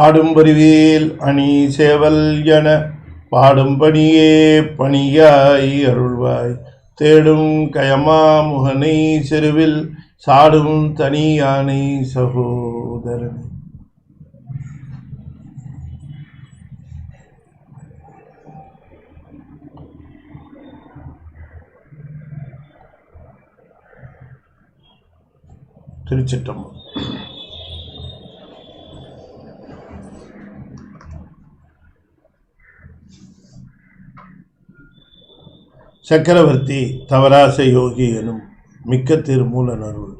ஆடும் பரிவேல் அணி சேவல் என பாடும் பணியே பணியாய் அருள்வாய் தேடும் கயமா முகனை செருவில் சாடும் தனியானை சகோதரன். திருச்சிற்றம்பலம். சக்கரவர்த்தி தவராச யோகி எனும் மிக்க திருமூலனருள்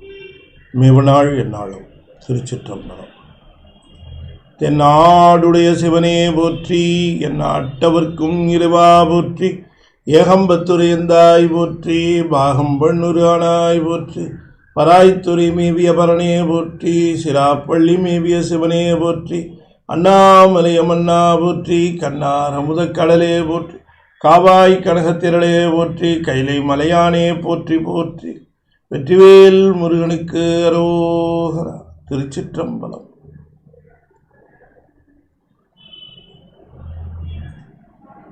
மிவனாள் என்னாலும். திருச்சிற்றம்பலம். தென்னாடுடைய சிவனே போற்றி, என் நாட்டவர்க்கும் இறைவா போற்றி, ஏகம்பத்துரையந்தாய் போற்றி, பாகம் பண்ணுரு ஆனாய் போற்றி, பராய்த்துறை மேவிய பரணே போற்றி, சிராப்பள்ளி மேவிய சிவனே போற்றி, அண்ணாமலையமன்னா போற்றி, கண்ணார் அமுதக்கடலே போற்றி, காவாய் கனகத்திரளே போற்றி, கைலை மலையானே போற்றி போற்றி, வெற்றிவேல் முருகனுக்கு அரோகரா. திருச்சிற்றம்பலம்.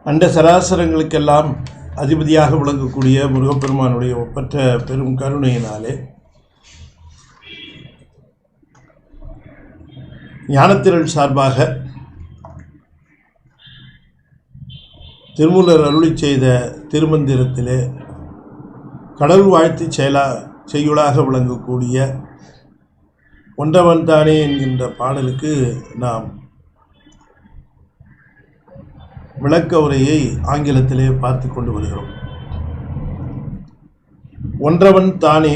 அண்ட சராசரங்களுக்கெல்லாம் அதிபதியாக விளங்கக்கூடிய முருகப்பெருமானுடைய ஒப்பற்ற பெரும் கருணையினாலே ஞானத்திரள் சார்பாக திருமூலர் அருளி செய்த திருமந்திரத்திலே கடவுள் வாழ்த்து செய்யுளாக விளங்கக்கூடிய ஒன்றவன் தானே என்கின்ற பாடலுக்கு நாம் விளக்க உரையை ஆங்கிலத்திலே பார்த்து கொண்டு வருகிறோம். ஒன்றவன் தானே,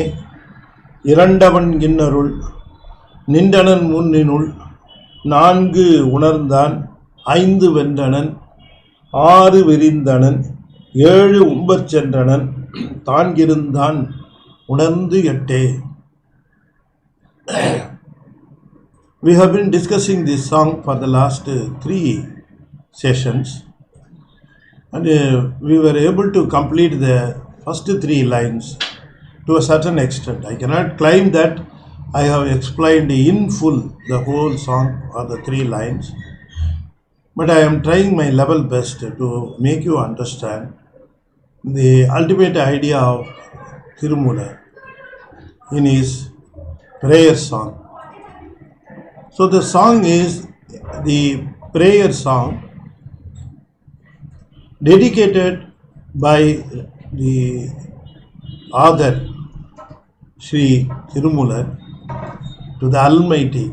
இரண்டவன் இன்னருள், நின்றனன் மூன்றினுள், நான்கு உணர்ந்தான், ஐந்து வென்றனன், ஆறு விரிந்தனன், ஏழு உம்பச் சென்றனன், தான்கிருந்தான் உணர்ந்து எட்டே. We have been discussing this song for the last 3 sessions, and we were able to complete the first 3 lines to a certain extent. I cannot claim that I have explained in full the whole song or the 3 lines, but I am trying my level best to make you understand the ultimate idea of Thirumoolar in his prayer song. So the song is the prayer song dedicated by the author Sri Thirumoolar to the Almighty.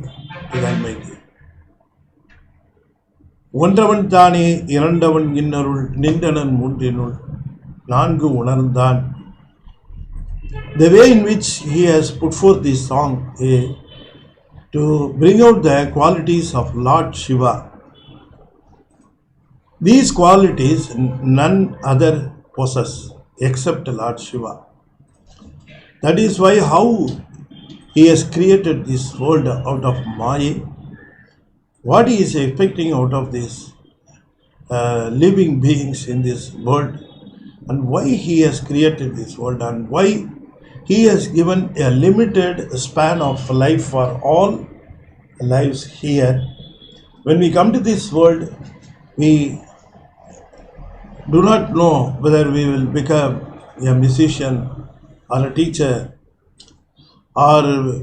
ஒன்றவன் தானே, இரண்டவன் இன்னருள், nindranan moondrinul, naangunarndan. The way in which he has put forth this song is to bring out the qualities of Lord Shiva. These qualities none other possess except Lord Shiva. That is why how he has created this world out of Maya, what he is expecting out of these living beings in this world, and why he has created this world, and why he has given a limited span of life for all lives here. When we come to this world, we do not know whether we will become a musician or a teacher, or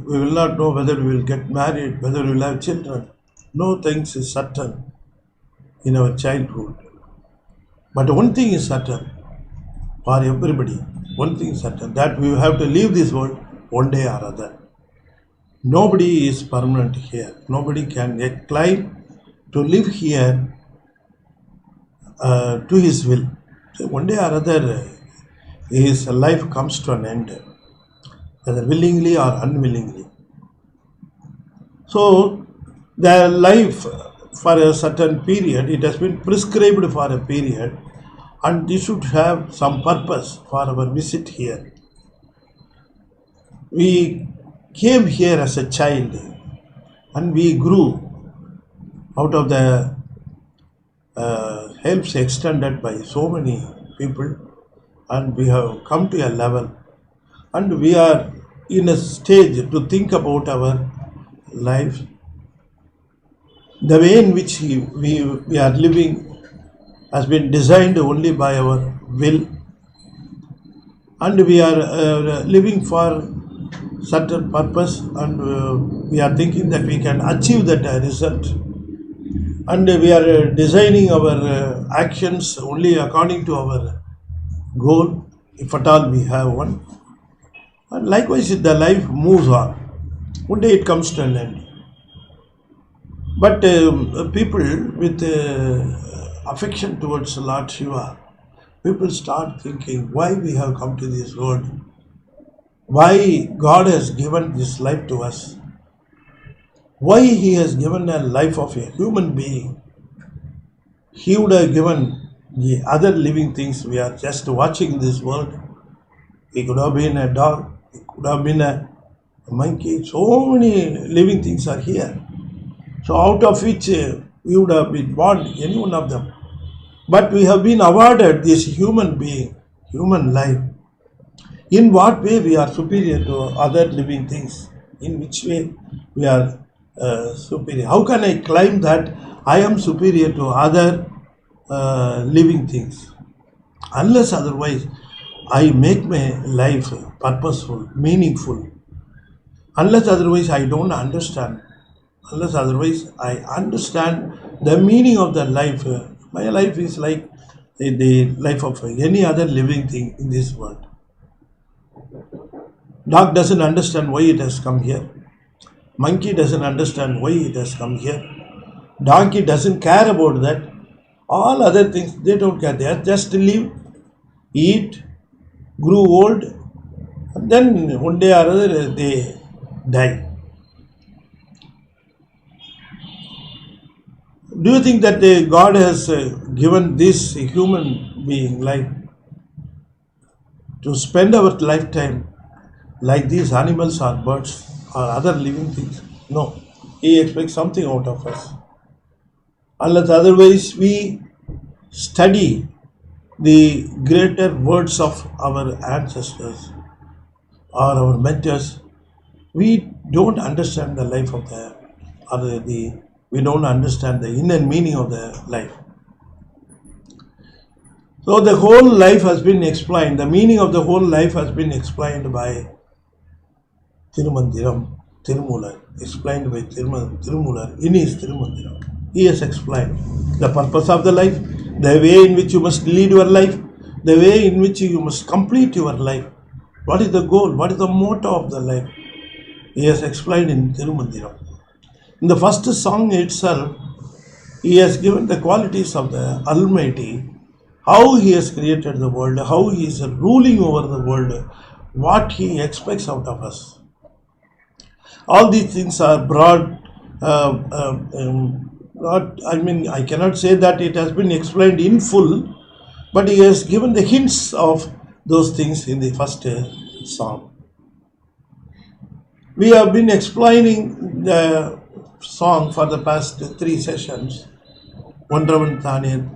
we will not know whether we will get married, whether we will have children. No things is certain in our childhood. But one thing is certain for everybody. One thing is certain, that we have to leave this world one day or other. Nobody is permanent here. Nobody can climb to live here to his will. So one day or other, his life comes to an end, whether willingly or unwillingly. So the life for a certain period, it has been prescribed for a period, and this should have some purpose for our visit here. We came here as a child, and we grew out of the helps extended by so many people, and we have come to a level, and we are in a stage to think about our life. The way in which we are living has been designed only by our will, and we are living for certain purpose, and we are thinking that we can achieve that result, and we are designing our actions only according to our goal, if at all we have one. And likewise, the life moves on. One day it comes to an end. But people with affection towards Lord Shiva, people start thinking why we have come to this world, why God has given this life to us, why He has given a life of a human being. He would have given the other living things we are just watching this world. He could have been a dog, he could have been a monkey. So many living things are here. So out of which we would have been born, any one of them. But we have been awarded this human being, human life. In what way we are superior to other living things? In which way we are superior? How can I claim that I am superior to other living things? Unless otherwise I make my life purposeful, meaningful. Unless otherwise I don't understand. Unless otherwise I understand the meaning of the life. My life is like the life of any other living thing in this world. Dog doesn't understand why it has come here. Monkey doesn't understand why it has come here. Donkey doesn't care about that. All other things, they don't care. They are just live, eat, grew old, and then one day or other they die. Do you think that God has given this human being life to spend our lifetime like these animals or birds or other living things? No. He expects something out of us. Unless otherwise we study the greater words of our ancestors or our mentors, we don't understand the life of we don't understand the inner meaning of the life. So the whole life has been explained, the meaning of the whole life has been explained by Thirumoolar, explained by Thirumoolar in his Thirumandiram. He has explained the purpose of the life, the way in which you must lead your life, the way in which you must complete your life. What is the goal? What is the motto of the life? He has explained in Thirumandiram. In the first song itself, he has given the qualities of the Almighty, how He has created the world, how He is ruling over the world, what He expects out of us. All these things are broad. I cannot say that it has been explained in full, but he has given the hints of those things in the first song. We have been explaining the song for the past 3 sessions. Ondravan, thaane.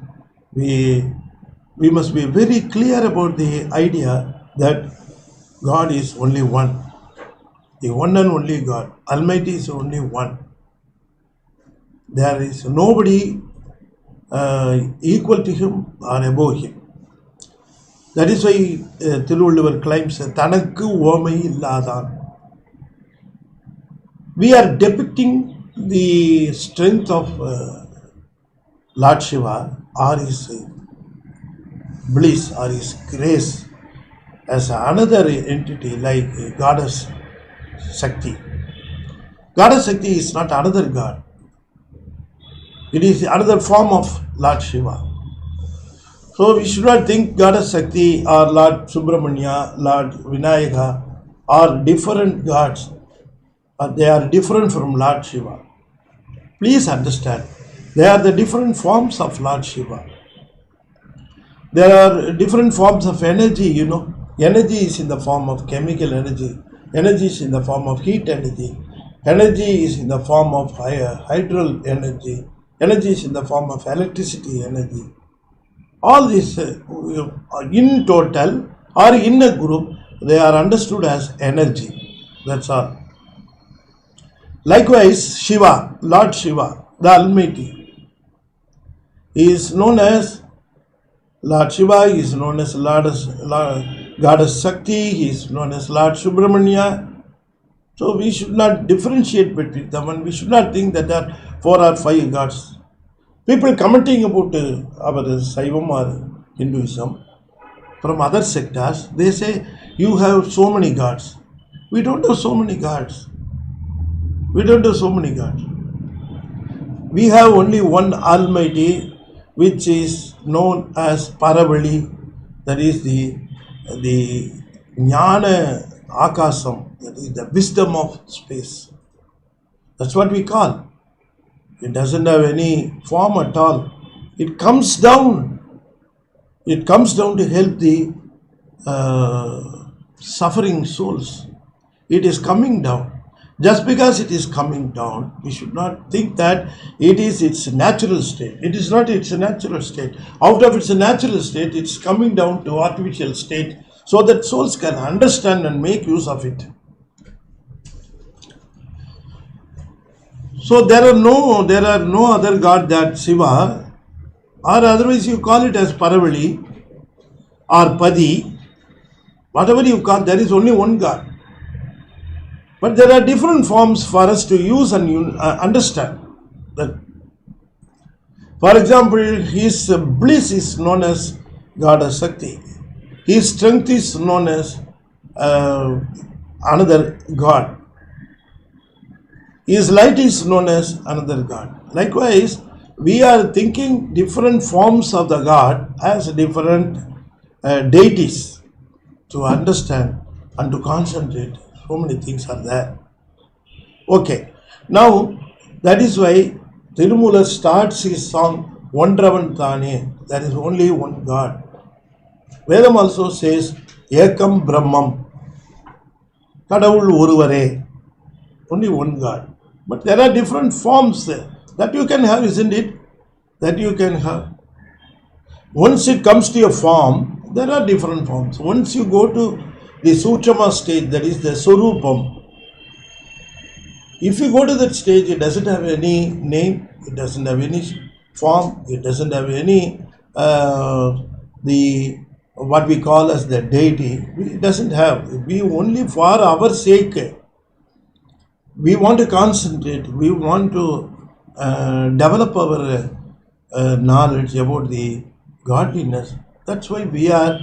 We must be very clear about the idea that God is only one. The one and only God. Almighty is only one. There is nobody equal to Him or above Him. That is why Thirumoolar claims, "Thanakku omai illathan." We are depicting the strength of Lord Shiva or His bliss or His grace as another entity like Goddess Shakti. Goddess Shakti is not another God. It is another form of Lord Shiva. So we should not think Goddess Shakti or Lord Subramanya, Lord Vinayaka are different gods, or they are different from Lord Shiva. Please understand, they are the different forms of Lord Shiva. There are different forms of energy, Energy is in the form of chemical energy. Energy is in the form of heat energy. Energy is in the form of hydral energy. Energy is in the form of electricity energy. All these in total or in a group, they are understood as energy. That's all. Likewise, Shiva, Lord Shiva, the Almighty. He is known as Lord Shiva, he is known as Goddess Shakti, he is known as Lord Subramanya. So we should not differentiate between them, and we should not think that there are 4 or 5 gods. People commenting about our Saivam or Hinduism from other sectors, they say, you have so many gods. We don't have so many gods. We don't have so many gods. We have only one Almighty, which is known as Paravali, that is the Jnana Akasam, that is the wisdom of space. That's what we call. It doesn't have any form at all. It comes down. It comes down to help the suffering souls. It is coming down. Just because it is coming down, we should not think that it is its natural state. It is not its natural state. Out of its natural state, it's coming down to artificial state so that souls can understand and make use of it. So there are no other god than Shiva, or otherwise you call it as Paravali or Padi. Whatever you call, there is only one god. But there are different forms for us to use and understand. That, for example, his bliss is known as Goddess Shakti. His strength is known as another god. His light is known as another god. Likewise, we are thinking different forms of the god as different deities to understand and to concentrate. So many things are there. Okay, now that is why Thirumoolar starts his song Ondravan thaane. There is only one God. Vedam also says Ekam Brahmam. Kadavul Uruvare. Only one God. But there are different forms that you can have, isn't it? That you can have. Once it comes to a form, there are different forms. Once you go to the Sutrama stage, that is the Swarupam. If you go to that stage, it doesn't have any name, it doesn't have any form, it doesn't have any the what we call as the deity. It doesn't have. We only for our sake, we want to concentrate, we want to develop our knowledge about the godliness. That's why we are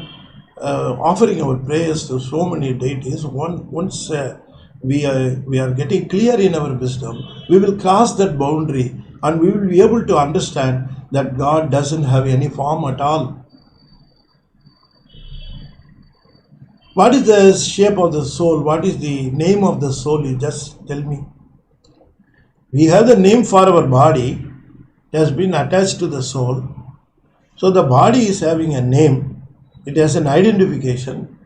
offering our prayers to so many deities. Once we are getting clear in our wisdom, we will cross that boundary and we will be able to understand that God doesn't have any form at all. What is the shape of the soul? What is the name of the soul? You just tell me. We have the name for our body. It has been attached to the soul. So the body is having a name. It has an identification.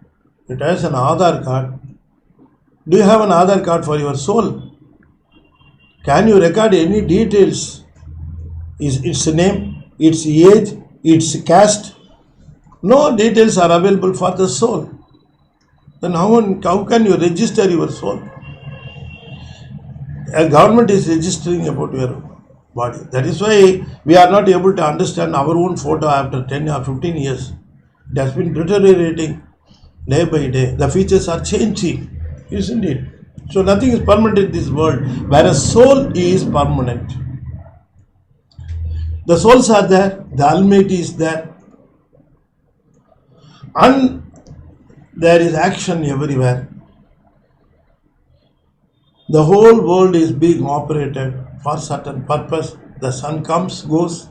It has an Aadhaar card. Do you have an Aadhaar card for your soul? Can you record any details? Its name, its age, its caste? No details are available for the soul. Then how can you register your soul? A government is registering about your body. That is why we are not able to understand our own photo after 10 or 15 years. It has been deteriorating day by day. The features are changing, isn't it? So nothing is permanent in this world, whereas soul is permanent. The souls are there, the Almighty is there, and there is action everywhere. The whole world is being operated for certain purpose. The sun comes, goes.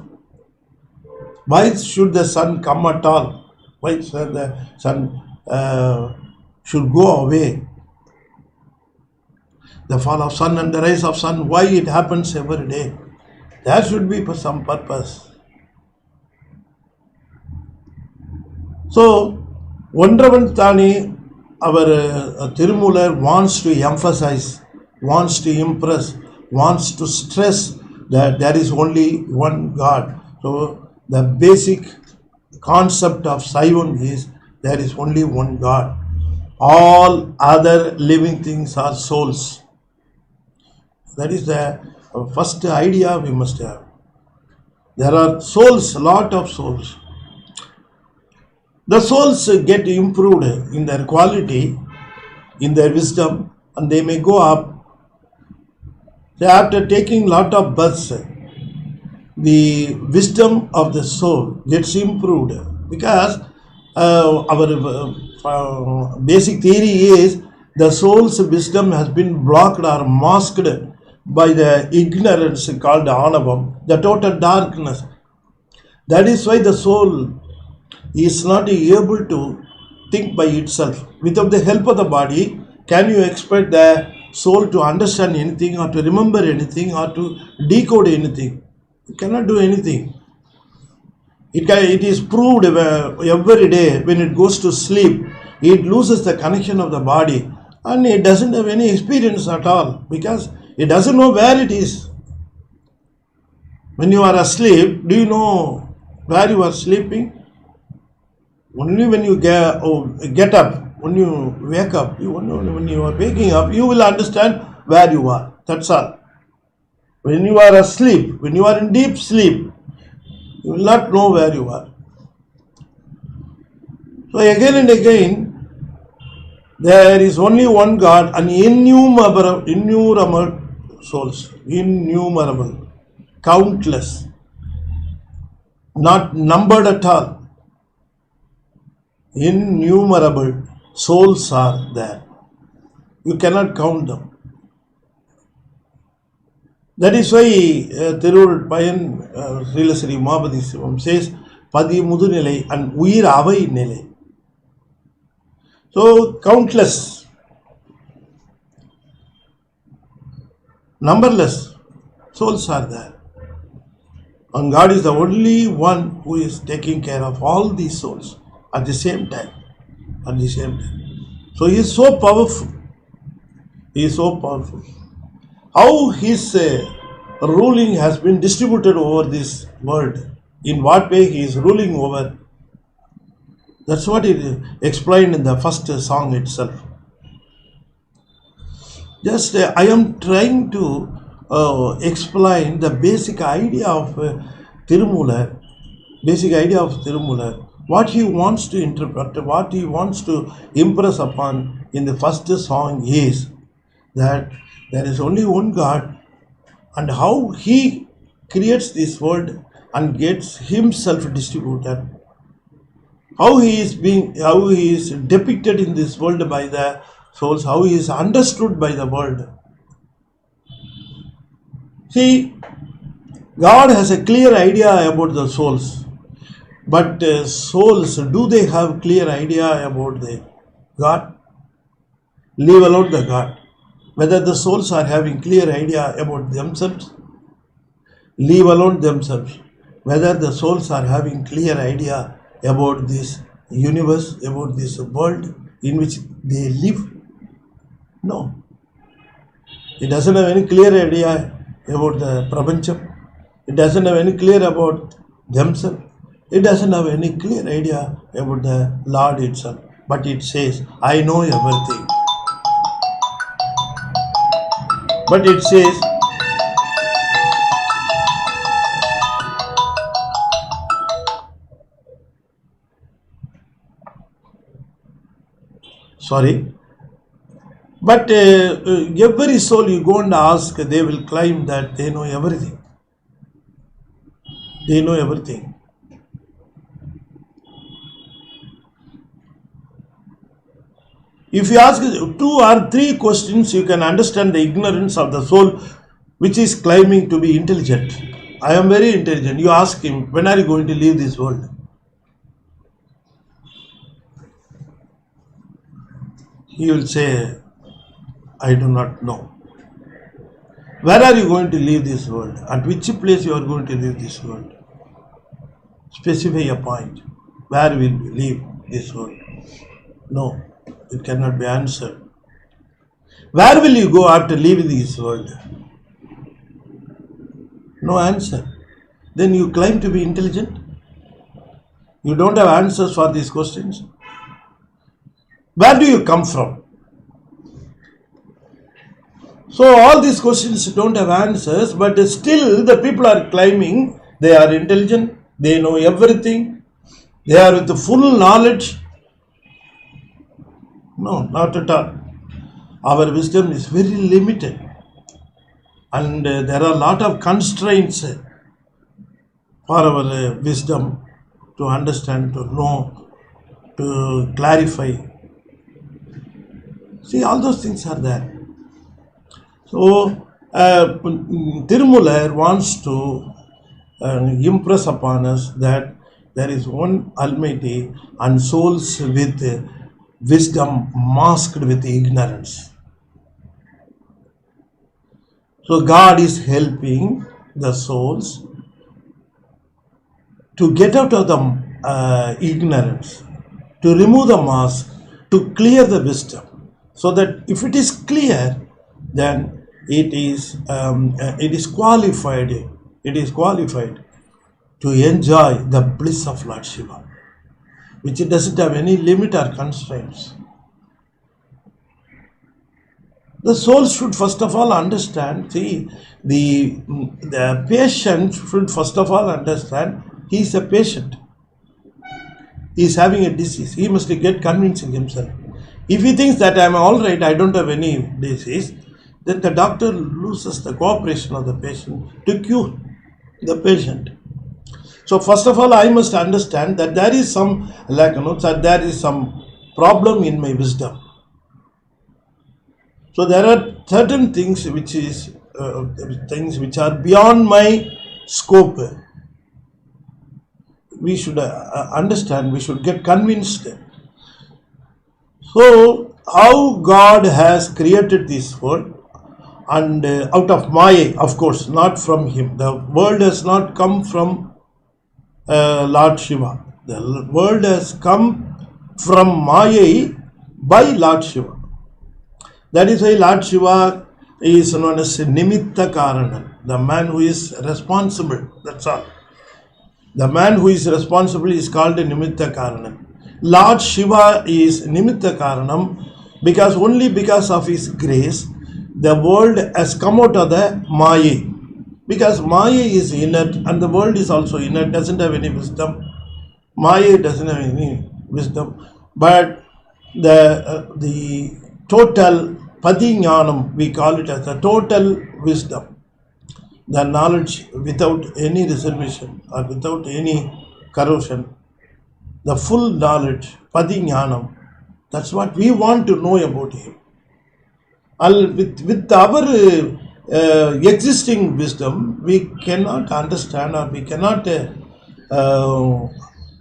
Why should the sun come at all? Why should the sun should go away? The fall of sun and the rise of sun, why it happens every day? There should be for some purpose. So, Ondravan thaane, our Thirumoolar wants to emphasize, wants to impress, wants to stress that there is only one God. So, the basic concept of Saivam is there is only one God. All other living things are souls. That is the first idea we must have. There are souls, lot of souls. The souls get improved in their quality, in their wisdom, and they may go up. So after taking lot of births, the wisdom of the soul gets improved because our basic theory is the soul's wisdom has been blocked or masked by the ignorance called anavam, the total darkness. That is why the soul is not able to think by itself. Without the help of the body, can you expect the soul to understand anything or to remember anything or to decode anything? It cannot do anything. It is proved every day when it goes to sleep, it loses the connection of the body and it doesn't have any experience at all because it doesn't know where it is. When you are asleep, do you know where you are sleeping? Only when you get up, when you wake up, when you are waking up, you will understand where you are. That's all. When you are asleep, when you are in deep sleep, you will not know where you are. So again and again, there is only one God and innumerable souls, innumerable, countless, not numbered at all. Innumerable souls are there. You cannot count them. That is why Thirumoolar Payan Srilasri Mahapadi Sivam says Padi Mudunile and Uir Avai Nile. So countless, numberless souls are there. And God is the only one who is taking care of all these souls at the same time. At the same time. So He is so powerful. He is so powerful. How His ruling has been distributed over this world. In what way He is ruling over. That's what it explained in the first song itself. Just I am trying to explain the basic idea of Thirumoolar. Basic idea of Thirumoolar. What he wants to interpret, what he wants to impress upon in the first song is that there is only one God and how He creates this world and gets Himself distributed. How He is depicted in this world by the souls, how He is understood by the world. See, God has a clear idea about the souls. But souls, do they have clear idea about the God? Leave alone the God. Whether the souls are having clear idea about themselves, leave alone themselves. Whether the souls are having clear idea about this universe, about this world in which they live, no. It doesn't have any clear idea about the Prapancham. It doesn't have any clear about themselves. It doesn't have any clear idea about the Lord itself. But it says, I know everything. But it says, but every soul you go and ask, they will claim that they know everything. They know everything. If you ask 2 or 3 questions, you can understand the ignorance of the soul which is claiming to be intelligent. I am very intelligent. You ask him, when are you going to leave this world? He will say, I do not know. Where are you going to leave this world? At which place you are going to leave this world? Specify a point. Where will you leave this world? No, it cannot be answered. Where will you go after leaving this world? No answer. Then you claim to be intelligent? You don't have answers for these questions? Where do you come from? So all these questions don't have answers, but still the people are claiming they are intelligent, they know everything, they are with the full knowledge. No, not at all. Our wisdom is very limited, and there are a lot of constraints for our wisdom to understand, to know, to clarify. See, all those things are there. So, Thirumoolar wants to impress upon us that there is one Almighty and souls with wisdom masked with ignorance. So, God is helping the souls to get out of the ignorance, to remove the mask, to clear the wisdom, so that if it is clear, then it is qualified. It is qualified to enjoy the bliss of Lord Shiva, which it doesn't have any limit or constraints. The soul should first of all understand. See, the patient should first of all understand he is a patient. He is having a disease. He must get convincing himself. If he thinks that I am all right, I don't have any disease, then the doctor loses the cooperation of the patient to cure the patient. So first of all, I must understand that there is some that there is some problem in my wisdom. So there are certain things which are beyond my scope. We should understand. We should get convinced. So how God has created this world, and out of Maya, of course, not from Him. The world has not come from Lord Shiva. The world has come from Maya by Lord Shiva. That is why Lord Shiva is known as Nimitta Karanan, the man who is responsible. That's all. The man who is responsible is called Nimitta Karanan. Lord Shiva is Nimitta Karanam because only because of His grace the world has come out of the Maya. Because Maya is inert and the world is also inert, doesn't have any wisdom. Maya doesn't have any wisdom. But the total Padinyanam, we call it as the total wisdom. The knowledge without any reservation or without any corrosion. The full knowledge, Padinyanam. That's what we want to know about Him. With our existing wisdom, we cannot understand or we cannot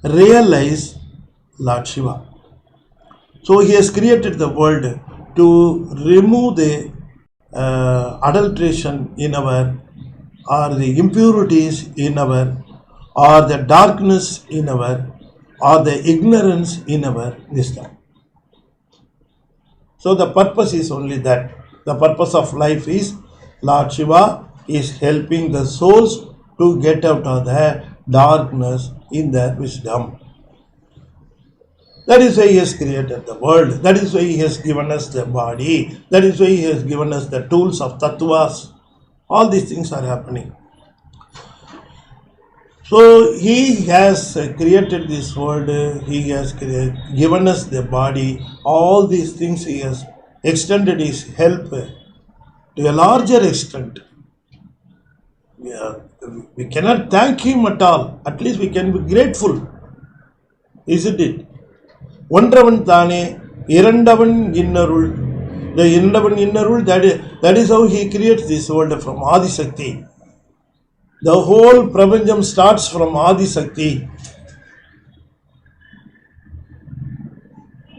realize Lord Shiva. So He has created the world to remove the adulteration in our, or the impurities in our, or the darkness in our, or the ignorance in our wisdom. So the purpose is only that. The purpose of life is Lord Shiva is helping the souls to get out of the darkness in their wisdom. That is why He has created the world. That is why He has given us the body. That is why He has given us the tools of tattvas. All these things are happening. So He has created this world. He has given us the body. All these things He has extended His help to a larger extent. We cannot thank Him at all. At least we can be grateful. Isn't it? Ondravan thaane, irandavan innarul. The irandavan innarul, that is how He creates this world from Adi Sakti. The whole Prapanjam starts from Adi Sakti.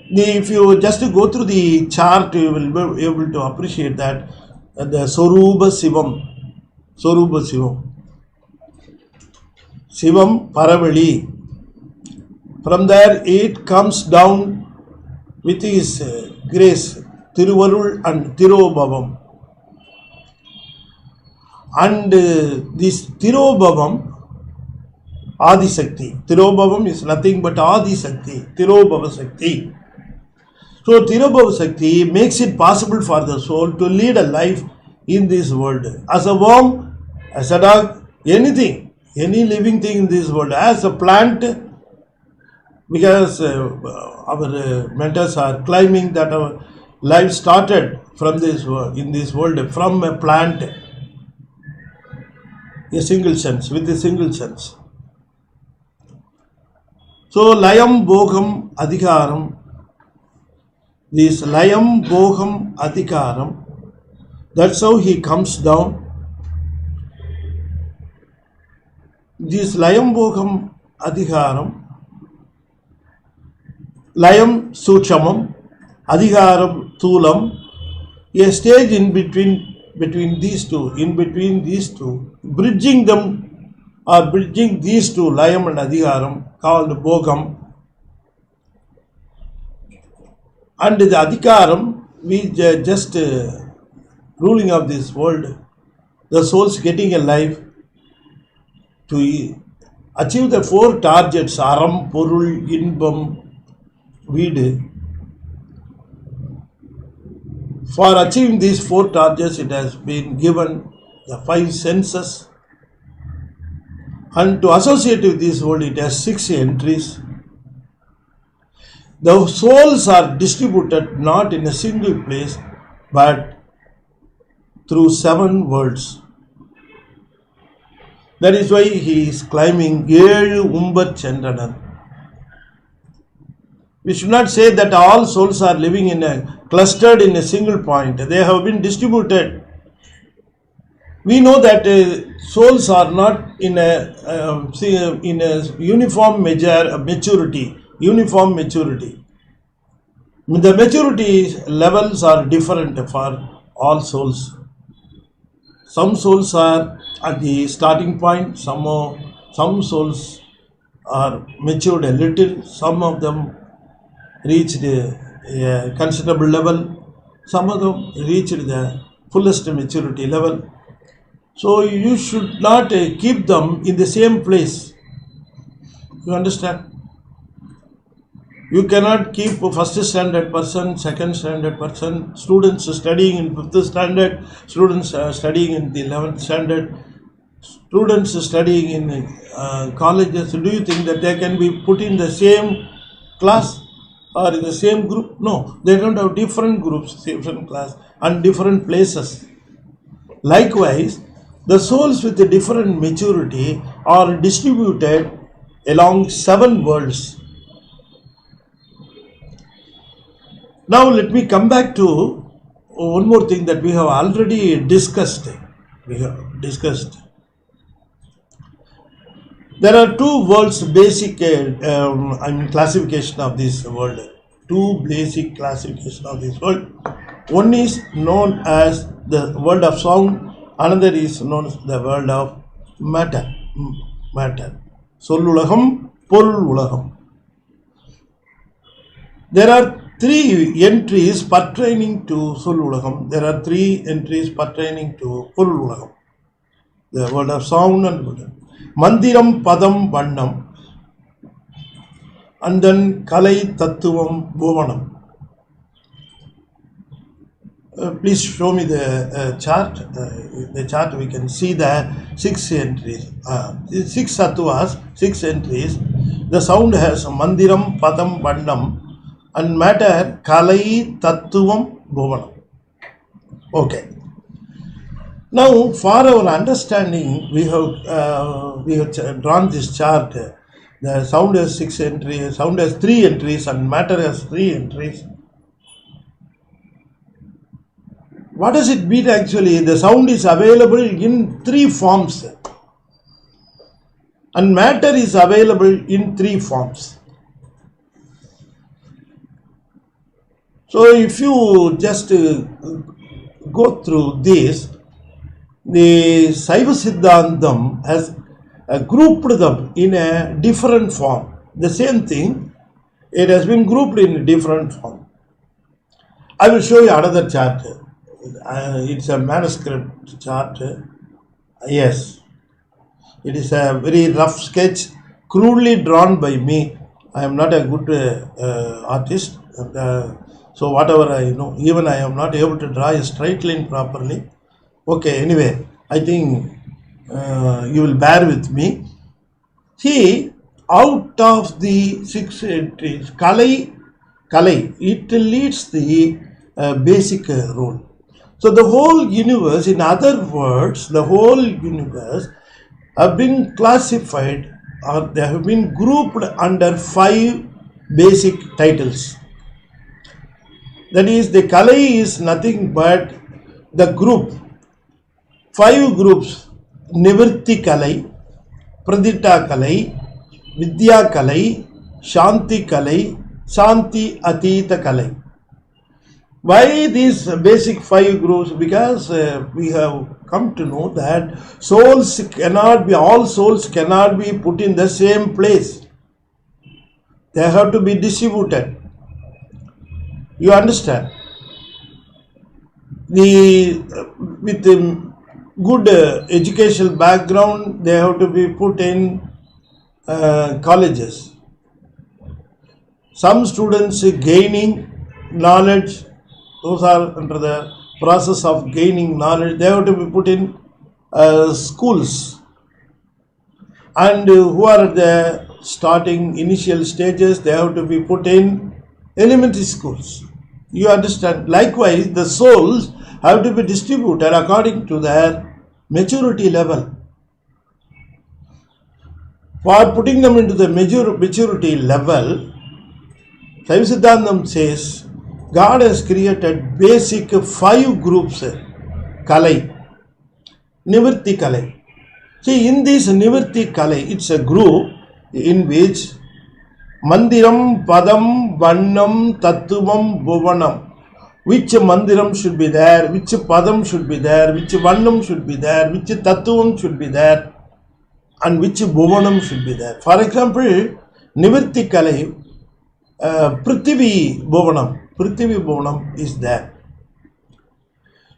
If you just go through the chart, you will be able to appreciate that the Sorupa Sivam. Sorupa Sivam. Sivam Paravali. From there it comes down with His grace, Thiruvarul and Thirubhavam. And this Thirubhavam, Adi Sakti. Thirubhavam is nothing but Adi Sakti, Thirubhava Sakti. So Thirubhava Sakti makes it possible for the soul to lead a life in this world. As a worm, as a dog, anything, any living thing in this world. As a plant, because our mentors are claiming that our life started from this world, in this world, from a plant, a single sense, with a single sense. So, layam bhogam adhikaram, this layam bhogam adhikaram, that's how he comes down. This layam bhogam adhikaram, layam sukshamam, adhikaram thulam, a stage in between these two, in between these two, bridging them or bridging these two, layam and adhikaram, called bhogam. And the adhikaram, we just ruling of this world, the souls getting a life to achieve the four targets, aram, porul, inbam, veedu. For achieving these four targets, it has been given the five senses, and to associate with this world, it has 6 entries. The souls are distributed not in a single place, but through 7 worlds. That is why he is climbing ezhumbarch chendranan. We should not say that all souls are living clustered in a single point. They have been distributed. We know that souls are not in a uniform maturity. Uniform maturity. The maturity levels are different for all souls. Some souls are at the starting point. Some souls are matured a little. Some of them reached a considerable level. Some of them reached the fullest maturity level. So you should not keep them in the same place. You understand? You cannot keep a first standard person, second standard person, students studying in 5th standard, students studying in the 11th standard, students studying in colleges. Do you think that they can be put in the same class or in the same group? No, they don't have different groups, different class and different places. Likewise, the souls with a different maturity are distributed along 7 worlds. Now let me come back to one more thing that we have already discussed. There are 2 worlds basic classification of this world. 2 basic classification of this world. One is known as the world of sound. Another is known as the world of matter. Sollulagam, Porululagam. There are 3 entries pertaining to Sollulagam. There are 3 entries pertaining to Porululagam. The world of sound and word. Mandiram, Padam, Vannam. And then Kalai, Tattvam, Bhuvanam. Please show me the chart. The chart we can see the 6 entries. 6 sattvas, 6 entries. The sound has Mandiram, Padam, Vannam, and matter Kalai, Tattvam, Bhuvanam. Okay. Now, for our understanding, we have drawn this chart. The sound has 6 entries. Sound has 3 entries, and matter has 3 entries. What does it mean actually? The sound is available in 3 forms, and matter is available in 3 forms. So if you just go through this, the Saiva Siddhantam has grouped them in a different form. The same thing, it has been grouped in a different form. I will show you another chart. It's a manuscript chart. Yes, it is a very rough sketch, crudely drawn by me. I am not a good artist. So whatever I know, even I am not able to draw a straight line properly. Okay, anyway, I think you will bear with me. See, out of the six entries, Kalai, it leads the basic role. So the whole universe, in other words, the whole universe have been classified or they have been grouped under five basic titles. That is, the Kalai is nothing but the group, five groups: Nivrti Kalai, Pradita Kalai, Vidya Kalai, Shanti Kalai, Shanti Atita Kalai. Why these basic five groups? Because we have come to know that all souls cannot be put in the same place. They have to be distributed. You understand? With good educational background, they have to be put in colleges. Some students gaining knowledge, those are under the process of gaining knowledge, they have to be put in schools. And who are at the starting initial stages, they have to be put in elementary schools. You understand? Likewise, the souls have to be distributed according to their maturity level. For putting them into the maturity level, Sai Siddhantam says God has created basic five groups: Kalai, Nivrti Kalai. See, in this Nivrti Kalai, it's a group in which Mandiram, Padam, Vannam, Tattvam, Bhuvanam. Which Mandiram should be there, which Padam should be there, which Vannam should be there, which Tattvam should be there, and which Bhuvanam should be there. For example, Nivrti Kalai, Prithvi Bhuvanam is there.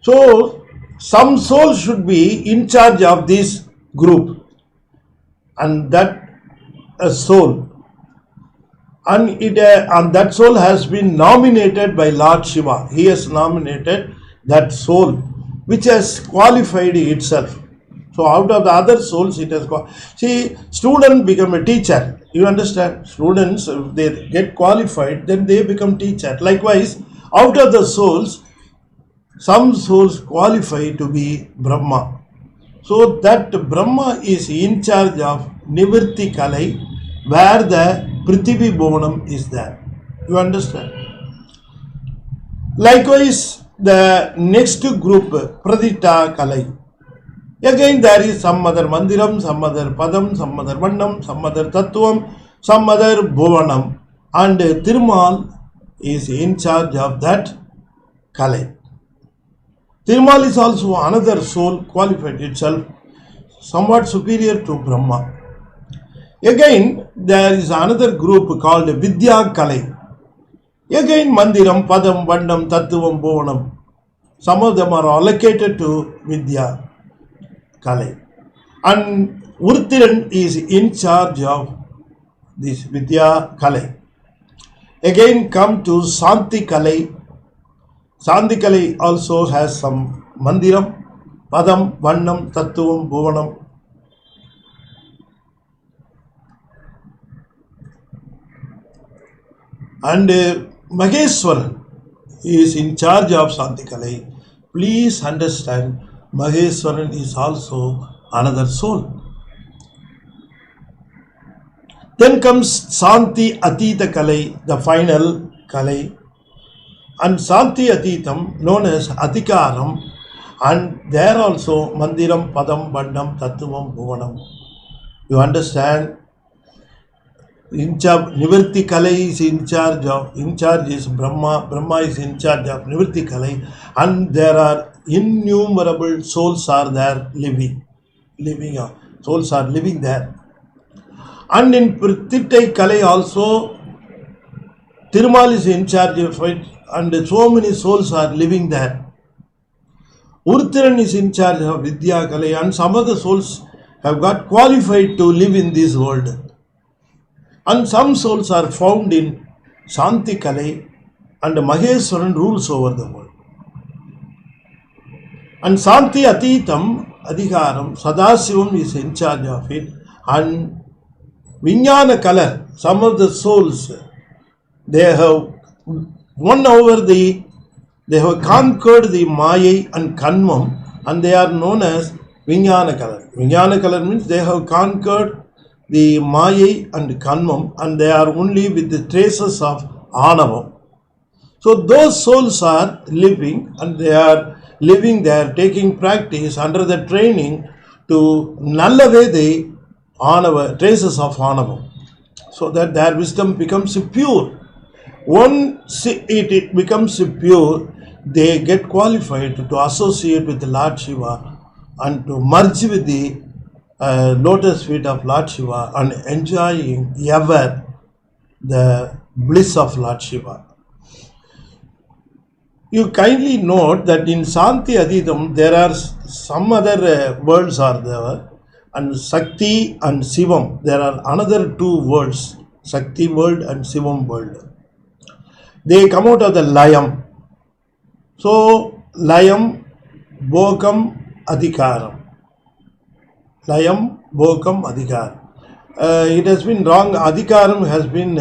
So, some soul should be in charge of this group, and that soul. And that soul has been nominated by Lord Shiva. He has nominated that soul, which has qualified itself. So out of the other souls, it has got. See, student become a teacher. You understand? Students, if they get qualified, then they become teacher. Likewise, out of the souls, some souls qualify to be Brahma. So that Brahma is in charge of Nivrti Kalai, where the Prithvi Bhuvanam is there. You understand? Likewise, the next group, Pradita Kalai. Again, there is some other Mandiram, some other Padam, some other Vannam, some other Tattvam, some other Bhuvanam. And Thirumal is in charge of that Kalai. Thirumal is also another soul, qualified itself, somewhat superior to Brahma. Again, there is another group called Vidya Kalai. Again, Mandiram, Padam, Vannam, Tattvam, Bhuvanam. Some of them are allocated to Vidya Kalai. And Urthiran is in charge of this Vidya Kalai. Again, come to Shanti Kalai. Shanti Kalai also has some Mandiram, Padam, Vannam, Tattvam, Bhuvanam. And Maheswaran is in charge of Shanti Kalai. Please understand, Maheswaran is also another soul. Then comes Shanti Atita Kalai, the final Kalai. And Shanti Atitam, known as Adhikaram, and there also Mandiram, Padam, Vannam, Tattvam, Bhuvanam. You understand? Nivrti Kalai is in charge is Brahma. Brahma is in charge of Nivrti Kalai, and there are innumerable souls are there souls are living there. And in Pratittai Kalai also, Thirumal is in charge of it, and so many souls are living there. Urthiran is in charge of Vidya Kalai, and some of the souls have got qualified to live in this world. And some souls are found in Shanti Kalai, and Maheswaran rules over the world. And Santi Atitam Adhikaram, Sadasivam is in charge of it. And Vijnana color, some of the souls, they have they have conquered the Maya and Kanmam, and they are known as Vijnana color. Vijnana color means they have conquered the Maya and Kanmam, and they are only with the traces of Anavam. So those souls are living, and they are living there, taking practice under the training to null away the Anava, traces of Anavam, so that their wisdom becomes pure. Once it becomes pure, they get qualified to associate with the Lord Shiva and to merge with the lotus feet of Lord Shiva and enjoying ever the bliss of Lord Shiva. You kindly note that in Santi Adhitam there are some other words are there, and Sakti and Sivam, there are another two words, Sakti world and Sivam world. They come out of the Layam. So, Layam, Bhokam, Adhikaram. Layam, Bhokam, Adhikaram. It has been wrong. Adhikaram has been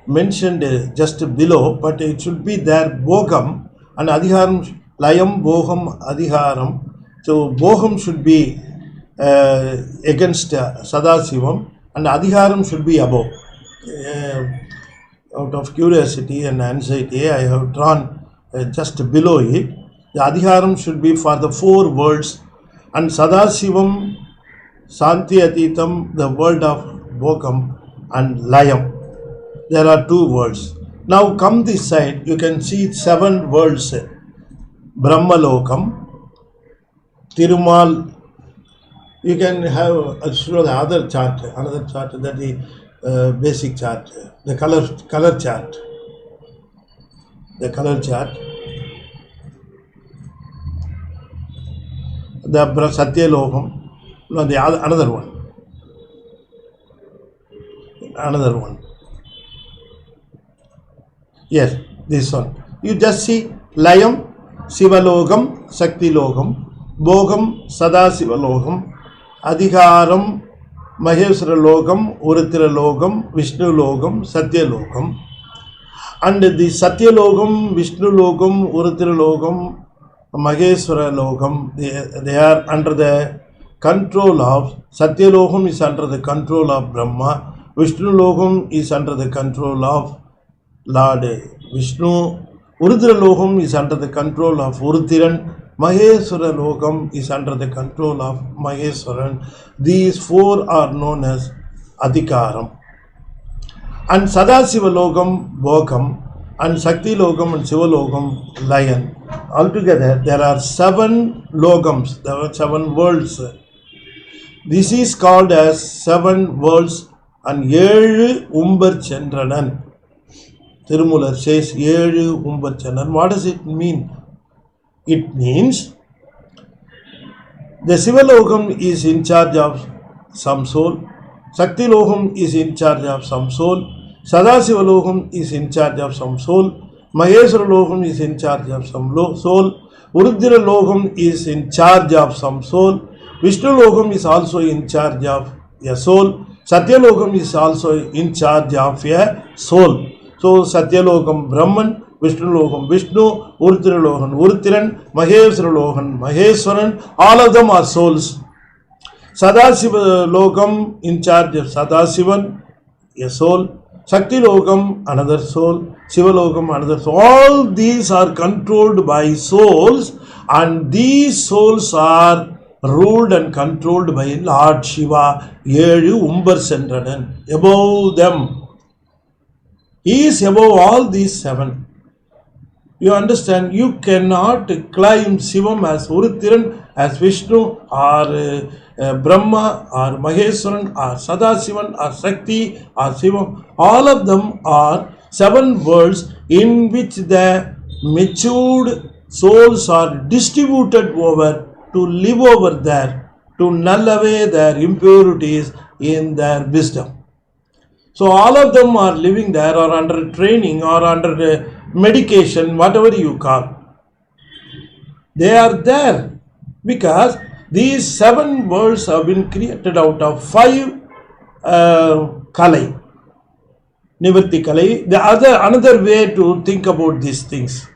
mentioned just below, but it should be there, Bhokam, and Adhikaram, Layam, Bhokam, Adhikaram. So, Bhokam should be against Sadasivam, and Adhikaram should be above. Out of curiosity and anxiety, I have drawn just below it. The Adhikaram should be for the four worlds, and Sadasivam, Santi Atitam, the world of Bhokam, and Layam. There are two worlds. Now come this side, you can see 7 worlds. Brahmalokam, Thirumal. You can have show the other chart, another chart, that is basic chart, the color chart. The color chart. The Satyalokam. No, the other, another one. Another one. Yes, this one. You just see Layam, Sivalokam, Sakti Lokam, Bhogam, Sadasiva Lokam, Adhikaram, Maheswara Lokam, Uruttira Lokam, Vishnu Lokam, Satya Lokam. And the Satya Lokam, Vishnu Lokam, Uruttira Lokam, Maheswara Lokam, they are under the control of, Satya Lokam is under the control of Brahma, Vishnu Lokam is under the control of Lord Vishnu, Uruttira Lokam is under the control of Uruttiran, Maheswara Lokam is under the control of Maheswaran. These 4 are known as Adhikaram. And Sadasiva Lokam, Bhokam, and Sakti Lokam and Siva Lokam, Lion. Altogether, there are 7 Lokams, there are 7 worlds. This is called as 7 worlds and ezhumbarch chendranan. Thirumoolar says ezhumbarch chendranan. What does it mean? It means the Siva Lokam is in charge of some soul, Sakti Lokam is in charge of some soul, Sadasiva Lokam is in charge of some soul, Maheswara Lokam is in charge of some soul, Uruttira Lokam is in charge of some soul, Vishnu Lokam is also in charge of a soul, Satya Lokam is also in charge of a soul. So Satya Lokam Brahman, Vishnu Lokam Vishnu, Uruttira Lokam Uruttiran, Maheswara Lokam Maheswaran, all of them are souls. Sadasiva Lokam in charge of Sadasivan, a soul. Sakti Lokam, another soul. Siva Lokam, another soul. All these are controlled by souls, and these souls are ruled and controlled by Lord Shiva, ezhumbarch chendranan. Above them, he is above all these 7. You understand? You cannot claim Shivam as Uruttiran, as Vishnu, or Brahma, or Maheswaran, or Sadasivan, or Sakti, or Shivam. All of them are 7 worlds in which the matured souls are distributed over to live over there, to null away their impurities in their wisdom. So all of them are living there, or under training, or under medication, whatever you call. They are there. Because these 7 worlds have been created out of 5 kalai, nivrti kalai. Another way to think about these things.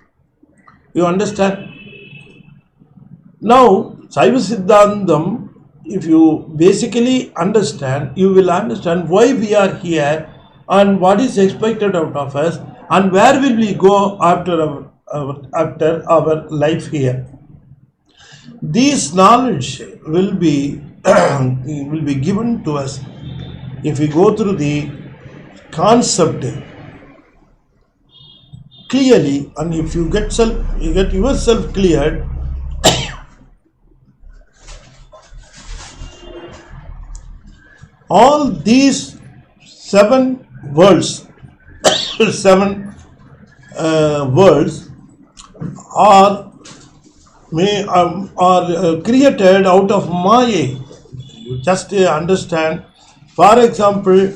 You understand? Now, Saiva Siddhantam, if you basically understand, you will understand why we are here and what is expected out of us and where will we go after our life here. This knowledge will be given to us if we go through the concept clearly, and if you get yourself cleared, all these 7 worlds, 7 worlds are created out of Maya. You just understand. For example,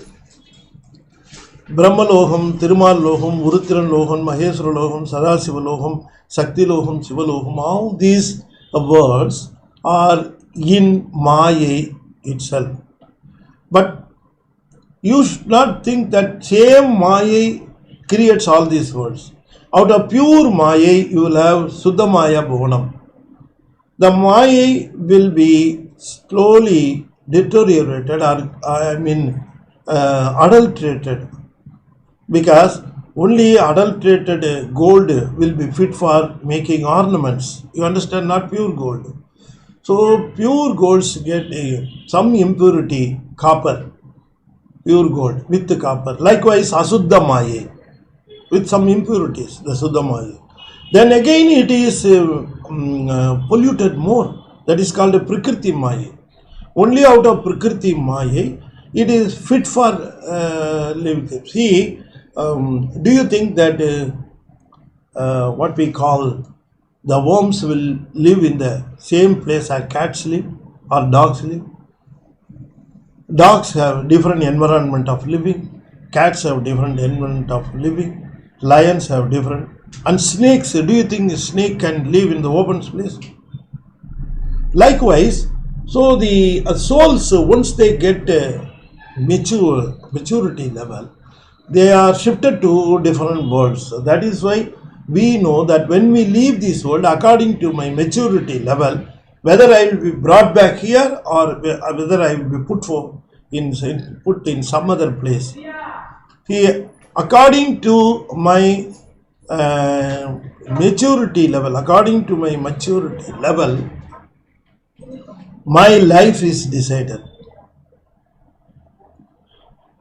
Brahmaloham, Thirumaloham, Virindhanan, Maheswaroloham, Sadasivaloham, Shaktiloham, Sivaloham, all these words are in Maya itself. But you should not think that same Maya creates all these words. Out of pure Maya, you will have Suddha Maya Bhuvanam. The Maya will be slowly deteriorated adulterated, because only adulterated gold will be fit for making ornaments. You understand? Not pure gold. So pure golds get some impurity, copper, pure gold with the copper. Likewise, Asuddha Maya with some impurities, the Suddha Maya. Then again it is polluted more. That is called a Prakriti Maya. Only out of Prakriti Maya it is fit for living. See, do you think that what we call the worms will live in the same place as cats live or dogs live? Dogs have different environment of living, cats have different environment of living, lions have different, and snakes, do you think a snake can live in the open space? Likewise, so the souls, once they get maturity level, they are shifted to different worlds. So that is why we know that when we leave this world, according to my maturity level, whether I will be brought back here or whether I will be put in some other place. Here, according to my maturity level, my life is decided.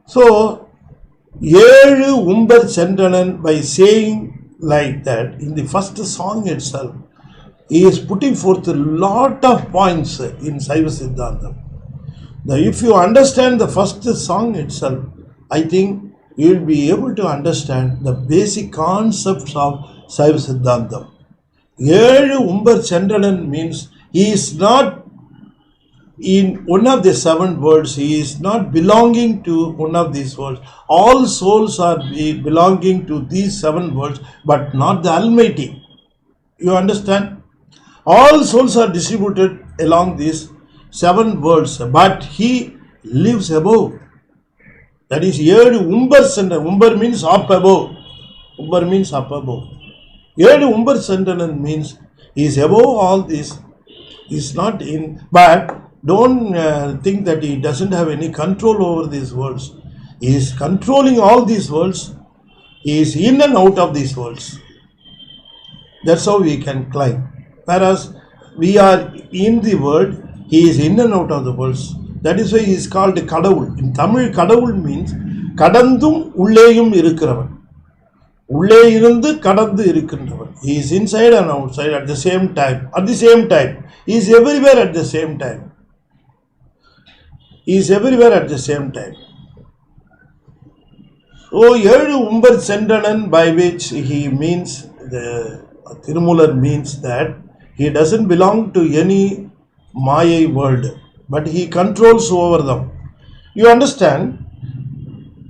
So, chendranan, by saying like that in the first song itself, he is putting forth a lot of points in Saiva Siddhantam. If you understand the first song itself, I think you will be able to understand the basic concepts of Saiva Siddhantam. Chendranan means he is not in one of the 7 worlds, he is not belonging to one of these worlds. All souls are belonging to these 7 worlds, but not the Almighty. You understand? All souls are distributed along these 7 worlds, but he lives above. That is Umbar means up above. Umbar means up above. Chendranan means he is above all this. He is not in, but don't think that he doesn't have any control over these worlds. He is controlling all these worlds. He is in and out of these worlds. That's how we can climb. Whereas we are in the world, he is in and out of the worlds. That is why he is called Kadavul. In Tamil, Kadavul means Kadandum Ulleyum Irukkiravan. Ulle irundu kadandhu irukkindravan. He is inside and outside at the same time. He is everywhere at the same time. So, Chendranan, by which he means, the Thirumoolar means that he doesn't belong to any Maya world, but he controls over them. You understand?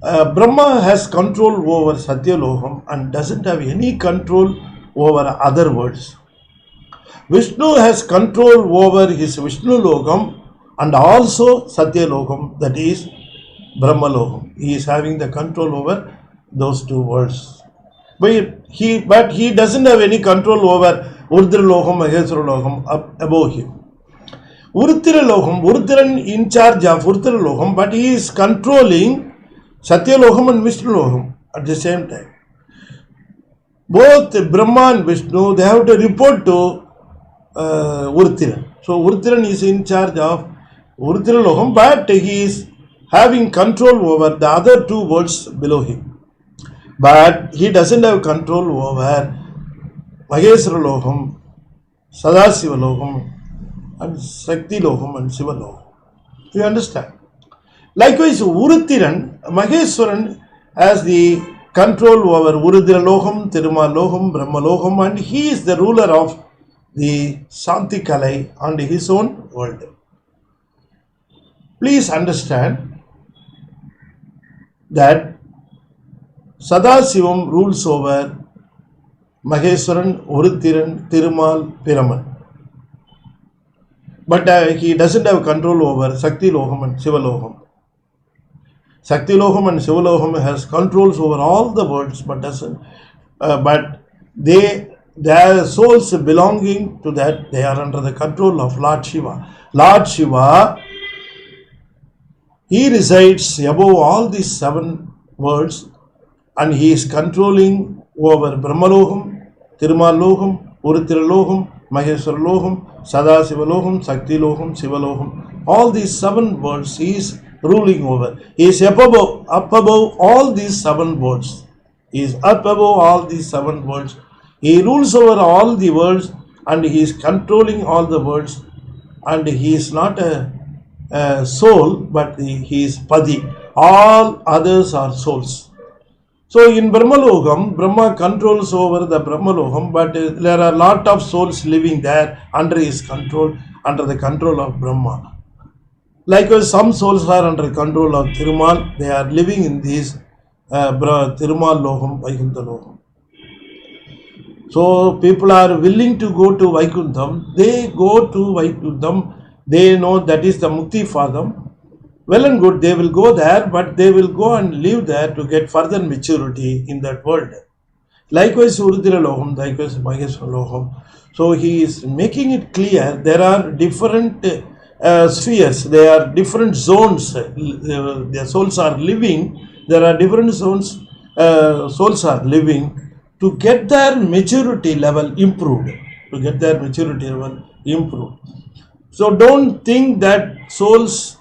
Brahma has control over Satyaloham and doesn't have any control over other worlds. Vishnu has control over his Vishnu Lokam and also Satya Lokam, that is Brahma Lokam. He is having the control over those two worlds. But he doesn't have any control over Urdhra Lokam, Maheswara Lokam above him. Uruttira Lokam, Urudran in charge of Uruttira Lokam, but he is controlling Satya Lokam and Vishnu Lokam at the same time. Both Brahma and Vishnu, they have to report to Uruttira. So Urudran is in charge of Uruttira Lokam, but he is having control over the other two worlds below him. But he doesn't have control over Maheswara Lokam, Sadasiva Lokam, and Shakti Lokam and Shiva Lokam. You understand? Likewise, Uruthiran, Maheswaran has the control over Urudra Lokam, Thirumoolar Lokam, Brahma Lokam, and he is the ruler of the Shanti Kalai and his own world. Please understand that Sadasivam rules over Maheswaran, Uruthiran, Thirumoolar, Piraman. But he doesn't have control over Shakti Lokam and Shiva Lokam. Shakti Lokam and Shiva Lokam has controls over all the worlds, but doesn't. But their souls belonging to that, they are under the control of Lord Shiva. Lord Shiva, he resides above all these seven worlds, and he is controlling over Brahma Lokam, Thirumoolar Lokam, Uruttira Lokam, Maheswara Lokam, Sadasiva Lokam, Shakti Lokam, Shiva Lokam. All these seven worlds he is ruling over. He is up above all these seven worlds. He is up above all these seven worlds. He rules over all the worlds and he is controlling all the worlds. And he is not a soul, but he is Padi. All others are souls. So in Brahma Lokam, Brahma controls over the Brahma Lokam, but there are a lot of souls living there under his control, under the control of Brahma. Likewise, some souls are under control of Thirumoolar. They are living in this Thirumoolar Lokam, Vaikuntha Lokam. So people are willing to go to Vaikuntham. They go to Vaikuntham. They know that is the Mukti for them. Well and good, they will go there, but they will go and live there to get further maturity in that world. Likewise, Urudhira Lokam, likewise, Maheswara Lokam. So he is making it clear there are different spheres, there are different zones, their souls are living, there are different zones, souls are living to get their maturity level improved. To get their maturity level improved. So don't think that souls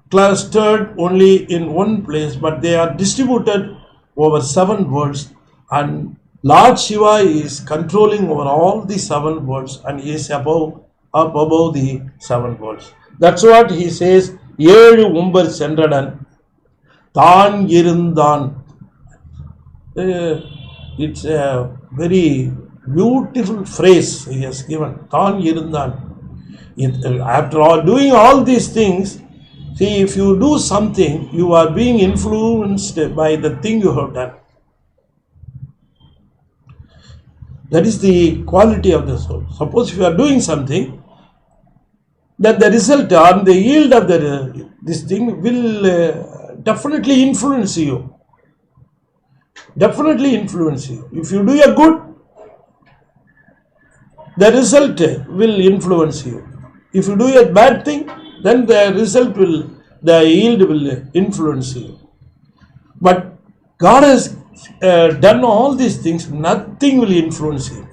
clustered only in one place, but they are distributed over seven worlds, and Lord Shiva is controlling over all the seven worlds, and he is up above the seven worlds. That's what he says. Ezhumbarch chendranan, thanirun. It's a very beautiful phrase he has given. Thanirun. After all, doing all these things, see, if you do something, you are being influenced by the thing you have done. That is the quality of the soul. Suppose if you are doing something, that the result or the yield of this thing will definitely influence you. Definitely influence you. If you do a good, the result will influence you. If you do a bad thing, then the result will, the yield will influence you. But God has done all these things, nothing will influence him.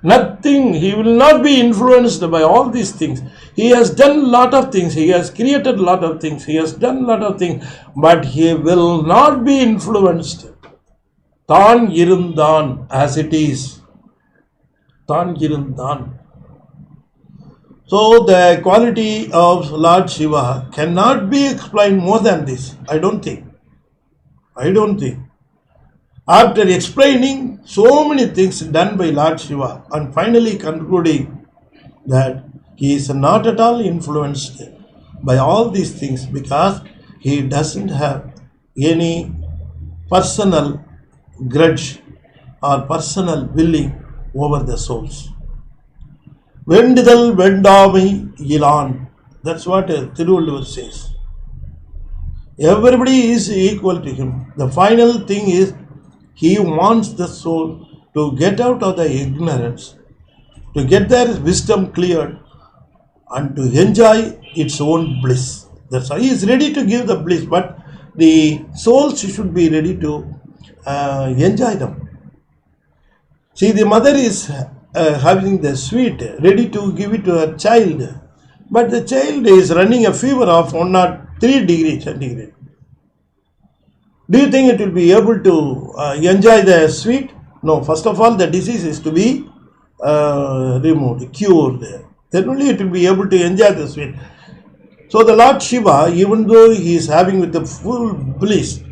Nothing, he will not be influenced by all these things. He has done a lot of things, he has created a lot of things, he has done a lot of things, but he will not be influenced. Thanirundan, as it is. Thanirundan. So the quality of Lord Shiva cannot be explained more than this. I don't think. After explaining so many things done by Lord Shiva and finally concluding that he is not at all influenced by all these things because he doesn't have any personal grudge or personal willing over the souls. Vendidal vendami ilan. That's what Thirumoolar says. Everybody is equal to him. The final thing is he wants the soul to get out of the ignorance, to get their wisdom cleared, and to enjoy its own bliss. That's why he is ready to give the bliss, but the souls should be ready to enjoy them. See, the mother is having the sweet, ready to give it to her child, but the child is running a fever of 103 degrees centigrade. Do you think it will be able to enjoy the sweet? No. First of all, the disease is to be removed, cured. Then only it will be able to enjoy the sweet. So the Lord Shiva, even though he is having with the full bliss,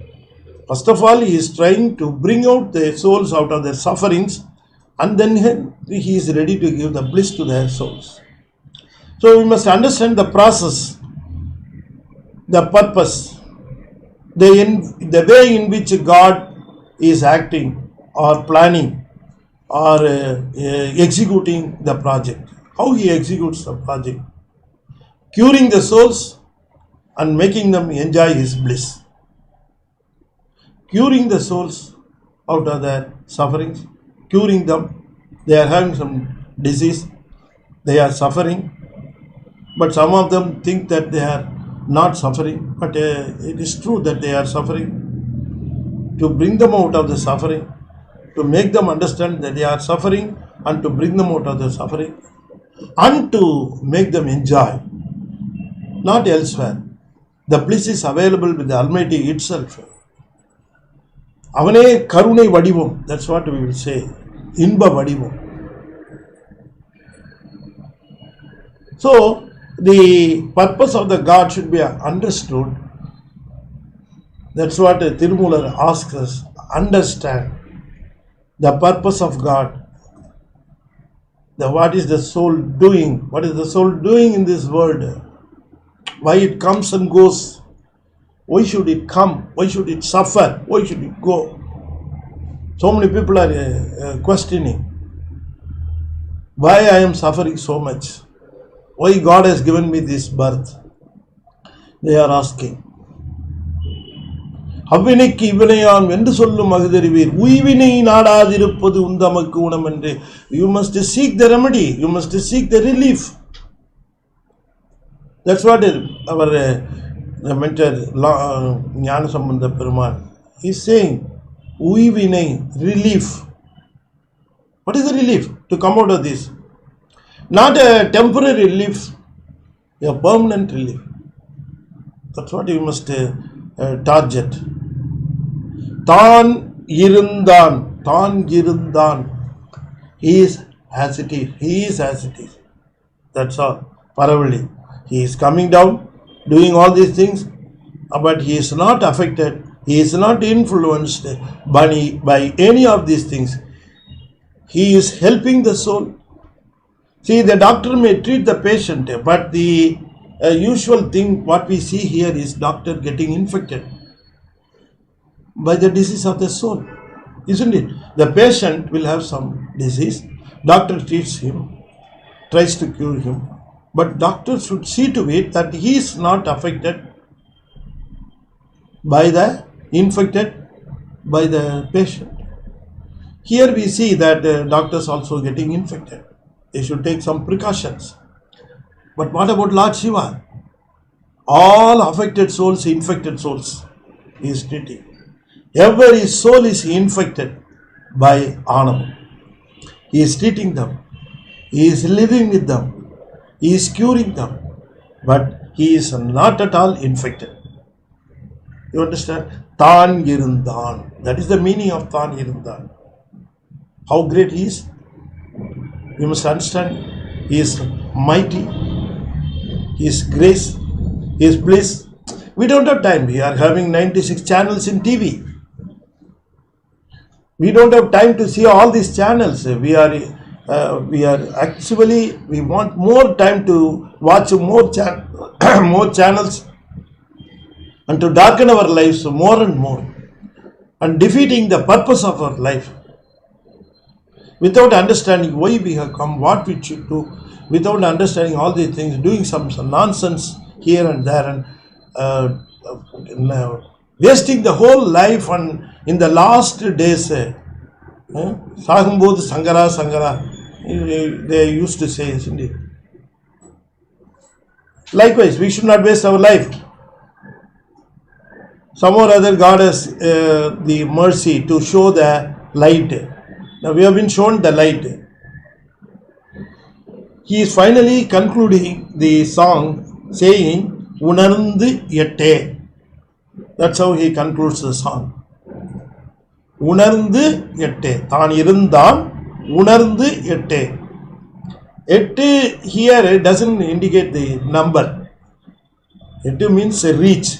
first of all, he is trying to bring out the souls out of their sufferings, and then he is ready to give the bliss to their souls. So we must understand the process, the purpose, the way in which God is acting or planning or executing the project, how he executes the project, curing the souls and making them enjoy his bliss. Curing the souls out of their sufferings, curing them. They are having some disease, they are suffering, but some of them think that they are not suffering, but it is true that they are suffering. To bring them out of the suffering, to make them understand that they are suffering, and to bring them out of the suffering, and to make them enjoy, not elsewhere. The bliss is available with the Almighty itself. Avane karunai vadivam, that's what we will say, inba vadivam. So the purpose of the God should be understood. That's what Thirumoolar asks us. Understand the purpose of God. What is the soul doing? What is the soul doing in this world? Why it comes and goes? Why should it come? Why should it suffer? Why should it go? So many people are questioning why I am suffering so much. Why God has given me this birth? They are asking. அவ்வினைக்கு இவனையான் என்று சொல்லும் அகுதறிவீர் உய்வினை நாடாதிருப்பது உந்தமக்கு உணம் என்று. You must seek the remedy. You must seek the relief. That's what our mentor Gnanasambandha Perumal is saying. Uivinai, relief. What is the relief? To come out of this. Not a temporary relief, a permanent relief. That's what you must target. Thanirun. He is as it is. He is as it is. That's all. Paravali. He is coming down, doing all these things, but he is not affected. He is not influenced by any of these things. He is helping the soul. See, the doctor may treat the patient, but the usual thing what we see here is doctor getting infected by the disease of the soul, isn't it? The patient will have some disease, doctor treats him, tries to cure him, but doctor should see to it that he is not affected by the infected by the patient. Here we see that doctors also getting infected. They should take some precautions. But what about Lord Shiva? All affected souls, infected souls, he is treating. Every soul is infected by Anavam. He is treating them. He is living with them. He is curing them. But he is not at all infected. You understand? Thanirundan. That is the meaning of Thanirundan. How great he is? You must understand. He is mighty. He is grace. He is bliss. We don't have time. We are having 96 channels in TV. We don't have time to see all these channels. We want more time to watch more channels and to darken our lives more and more and defeating the purpose of our life. without understanding why we have come, what we should do, without understanding all these things, doing some nonsense here and there, and wasting the whole life, and in the last days, Sagumbodhu Sangara Sangara, they used to say, isn't it? Likewise, we should not waste our life. Some or other God has the mercy to show the light. Now we have been shown the light. He is finally concluding the song saying, Unarndette. That's how he concludes the song. Unarndette. Thanirun, unarndette. It here doesn't indicate the number. It means reach.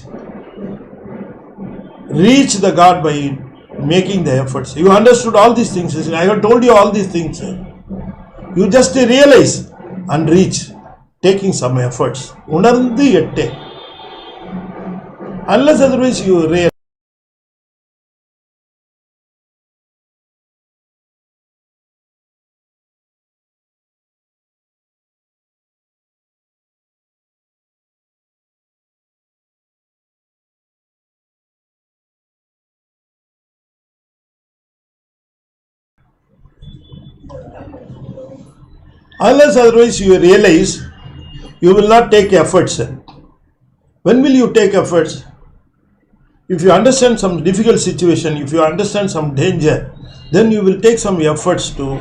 Reach the God by making the efforts. You understood all these things. I have told you all these things. You just realize and reach, taking some efforts. Unarndette. Unless otherwise you realize. Unless otherwise you realize, you will not take efforts. When will you take efforts? If you understand some difficult situation, if you understand some danger, then you will take some efforts to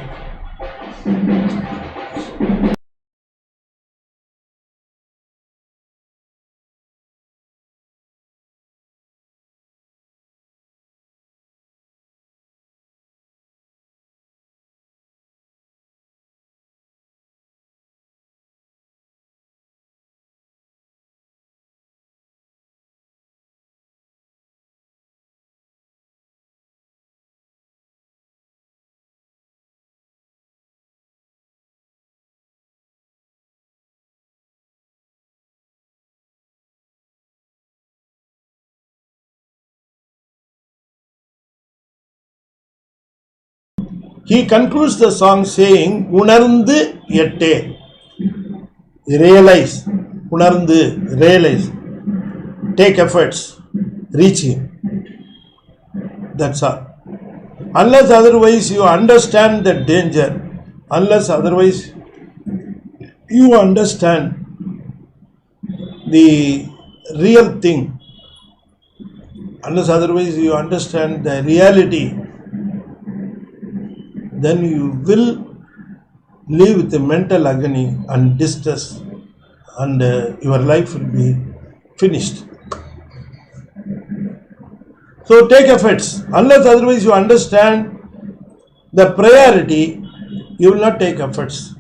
he concludes the song saying, Unarndette. Realize. Unarndu, realize. Take efforts. Reach him. That's all. Unless otherwise you understand the danger, unless otherwise you understand the real thing, unless otherwise you understand the reality, then you will live with a mental agony and distress, and your life will be finished. So take efforts. Unless otherwise you understand the priority, you will not take efforts.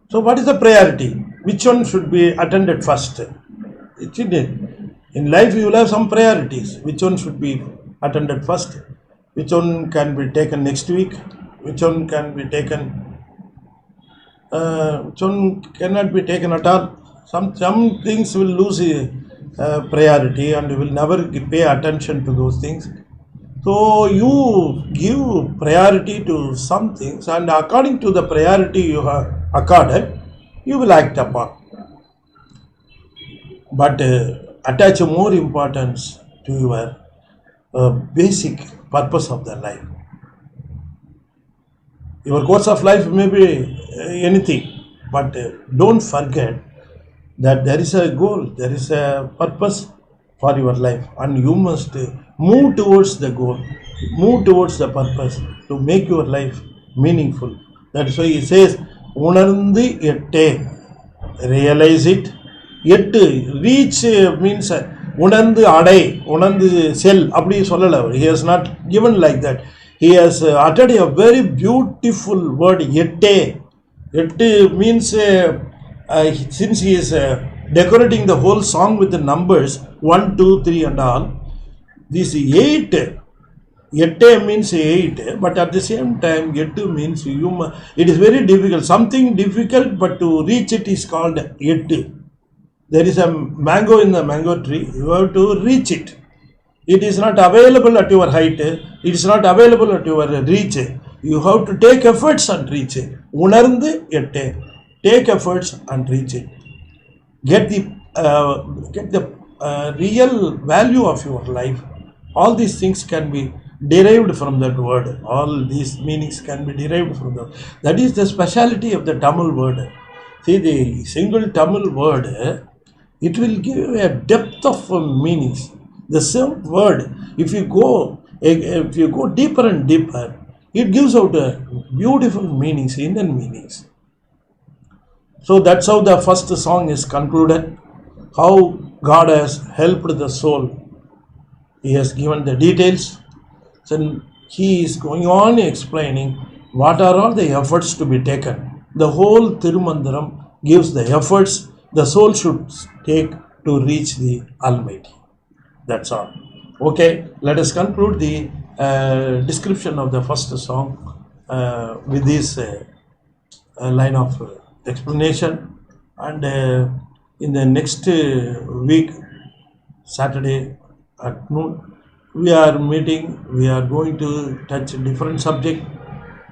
So what is the priority? Which one should be attended first? In life you will have some priorities. Which one should be attended first? Which one can be taken next week? Which one can be taken? Which one cannot be taken at all? Some things will lose priority, and you will never pay attention to those things. So you give priority to some things, and according to the priority you have accorded, you will act upon. But attach more importance to your basic purpose of the life. Your course of life may be anything, but don't forget that there is a goal, there is a purpose for your life, and you must move towards the goal, move towards the purpose to make your life meaningful. That's why he says, Unarndette, realize it. Yet, reach means Unarndu adai, Unarndu sell, apdi sollala. He has not given like that. He has uttered a very beautiful word, yette. Yette means, since he is decorating the whole song with the numbers 1, 2, 3 and all, this 8, yette means 8, but at the same time, yettu means it is very difficult. Something difficult, but to reach it is called yettu. There is a mango in the mango tree, you have to reach it. It is not available at your height, it is not available at your reach. You have to take efforts and reach it. Unarndu ette. Take efforts and reach it. Get the real value of your life. All these things can be derived from that word. All these meanings can be derived from that. That is the speciality of the Tamil word. See, the single Tamil word, it will give you a depth of meanings. The same word, if you go deeper and deeper, it gives out beautiful meanings, Indian meanings. So that's how the first song is concluded. How God has helped the soul. He has given the details. So he is going on explaining what are all the efforts to be taken. The whole Thirumandiram gives the efforts the soul should take to reach the Almighty. That's all. Okay, let us conclude the description of the first song with this line of explanation, and in the next week, Saturday at noon, we are meeting. We are going to touch a different subject,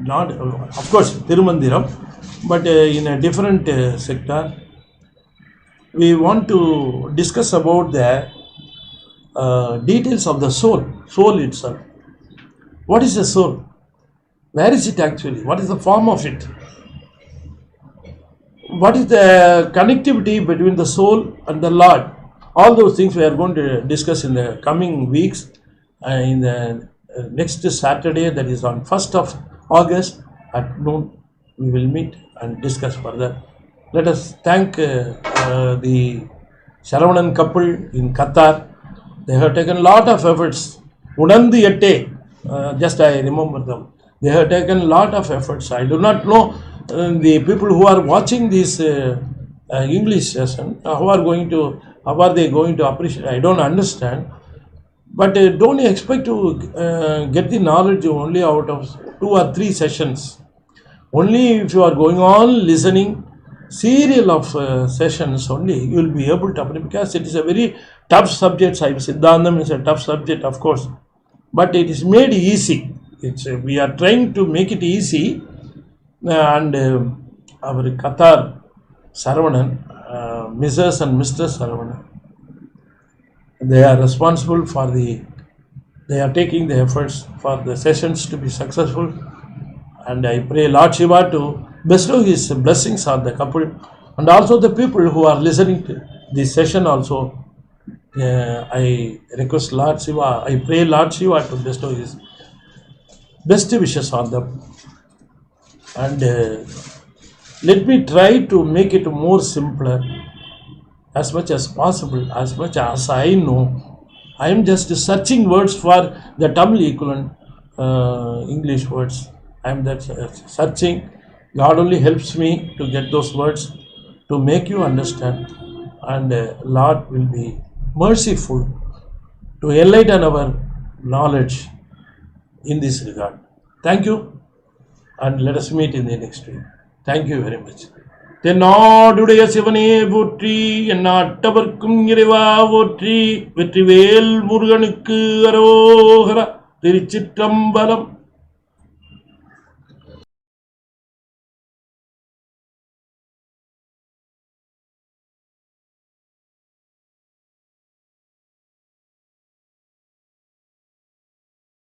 not of course Thirumandiram, but in a different sector. We want to discuss about the details of the soul itself. What is the soul? Where is it actually? What is the form of it? What is the connectivity between the soul and the Lord? All those things we are going to discuss in the coming weeks. In the next Saturday, that is on 1st of August at noon, we will meet and discuss further. Let us thank the Sharavanan couple in Qatar. They have taken a lot of efforts. Unarndu ette, just I remember them. They have taken a lot of efforts. I do not know the people who are watching this English session, how are they going to appreciate? I don't understand. But don't expect to get the knowledge only out of 2 or 3 sessions. Only if you are going on listening serial of sessions only, you will be able to appreciate, because it is a very tough subject. Siddhantam is a tough subject, of course, but it is made easy. We are trying to make it easy, and our Qatar Saravanan, Mrs. and Mr. Saravanan, they are responsible for they are taking the efforts for the sessions to be successful, and I pray Lord Shiva to bestow his blessings on the couple and also the people who are listening to this session also. I request Lord Shiva, I pray Lord Shiva to bestow his best wishes on them, and let me try to make it more simpler as much as possible, as much as I know. I am just searching words for the Tamil equivalent English words. I am that searching. God only helps me to get those words to make you understand, and Lord will be merciful to enlighten our knowledge in this regard. Thank you, and let us meet in the next week. Thank you very much. தென்னாடுடைய சிவனே போற்றி, எந்நாட்டவர்க்கும் இறைவா போற்றி, வெற்றிவேல் முருகனுக்கு அரோகரா. திருச்சிற்றம்பலம்.